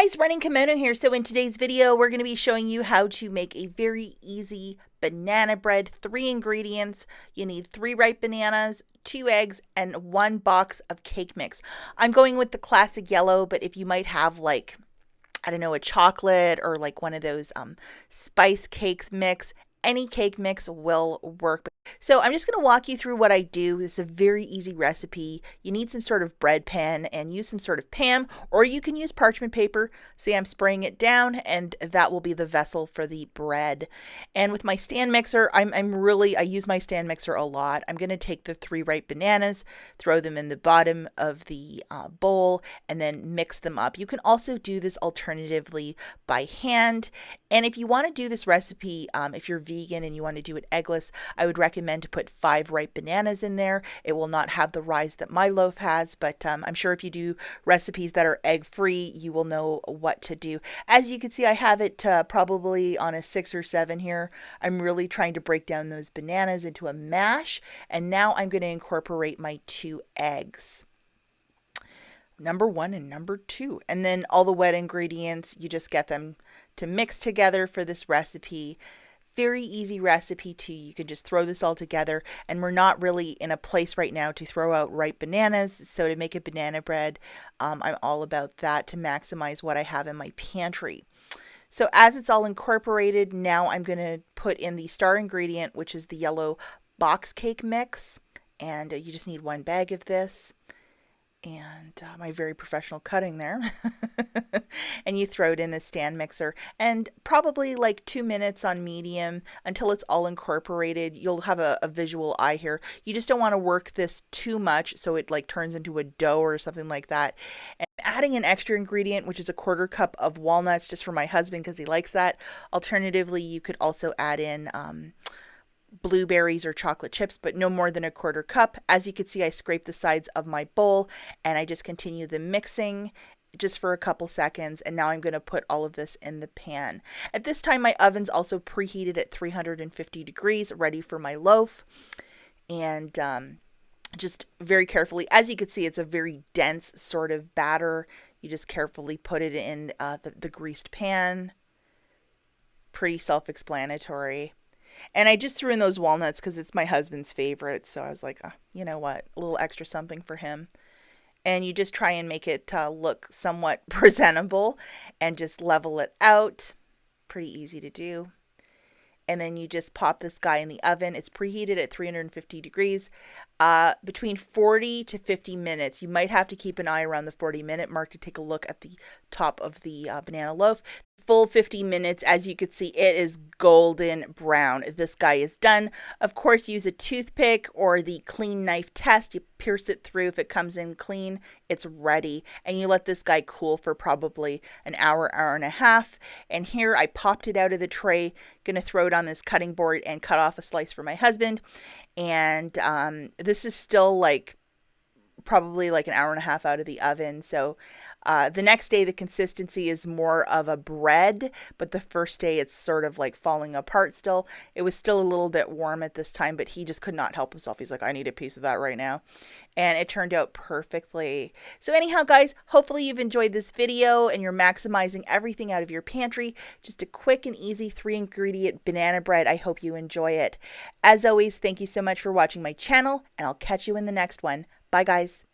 guys, Running Kimono here. So in today's video, we're going to be showing you how to make a very easy banana bread. 3 ingredients. You need 3 ripe bananas, 2 eggs, and 1 box of cake mix. I'm going with the classic yellow, but if you might have like, I don't know, a chocolate or like one of those spice cakes mix, any cake mix will work. So I'm just going to walk you through what I do. This is a very easy recipe. You need some sort of bread pan and use some sort of pan, or you can use parchment paper. See, I'm spraying it down and that will be the vessel for the bread. And with my stand mixer, I use my stand mixer a lot. I'm going to take the 3 ripe bananas, throw them in the bottom of the bowl, and then mix them up. You can also do this alternatively by hand. And if you want to do this recipe, if you're vegan and you want to do it eggless, I would recommend to put 5 ripe bananas in there. It will not have the rise that my loaf has, but I'm sure if you do recipes that are egg-free, you will know what to do. As you can see, I have it probably on a 6 or 7 here. I'm really trying to break down those bananas into a mash, and now I'm going to incorporate my 2 eggs. Number 1 and number 2. And then all the wet ingredients, you just get them to mix together for this recipe. Very easy recipe too. You can just throw this all together, and we're not really in a place right now to throw out ripe bananas. So to make a banana bread, I'm all about that to maximize what I have in my pantry. So as it's all incorporated, now I'm going to put in the star ingredient, which is the yellow box cake mix. And you just need 1 bag of this. And my very professional cutting there. And you throw it in the stand mixer, and probably like 2 minutes on medium until it's all incorporated. You'll have a visual eye here. You just don't want to work this too much so it like turns into a dough or something like that. And adding an extra ingredient, which is a 1/4 cup of walnuts, just for my husband because he likes that. Alternatively, you could also add in blueberries or chocolate chips, but no more than a 1/4 cup. As you can see, I scrape the sides of my bowl and I just continue the mixing just for a couple seconds, and now I'm going to put all of this in the pan. At this time, my oven's also preheated at 350 degrees, ready for my loaf. And just very carefully, as you can see, it's a very dense sort of batter. You just carefully put it in the greased pan. Pretty self-explanatory. And I just threw in those walnuts because it's my husband's favorite. So I was like, oh, you know what? A little extra something for him. And you just try and make it look somewhat presentable and just level it out. Pretty easy to do. And then you just pop this guy in the oven. It's preheated at 350 degrees, between 40 to 50 minutes. You might have to keep an eye around the 40-minute mark to take a look at the top of the banana loaf. Full 50 minutes, as you can see, it is golden brown. This guy is done. Of course, use a toothpick or the clean knife test. You pierce it through. If it comes in clean, it's ready. And you let this guy cool for probably an hour, hour and a half. And here I popped it out of the tray. Gonna throw it on this cutting board and cut off a slice for my husband. And this is still like probably like an hour and a half out of the oven. So the next day the consistency is more of a bread, but the first day it's sort of like falling apart still. It was still a little bit warm at this time, but he just could not help himself. He's like, I need a piece of that right now. And it turned out perfectly. So anyhow, guys, hopefully you've enjoyed this video and you're maximizing everything out of your pantry. Just a quick and easy 3 ingredient banana bread. I hope you enjoy it. As always, thank you so much for watching my channel, and I'll catch you in the next one. Bye, guys.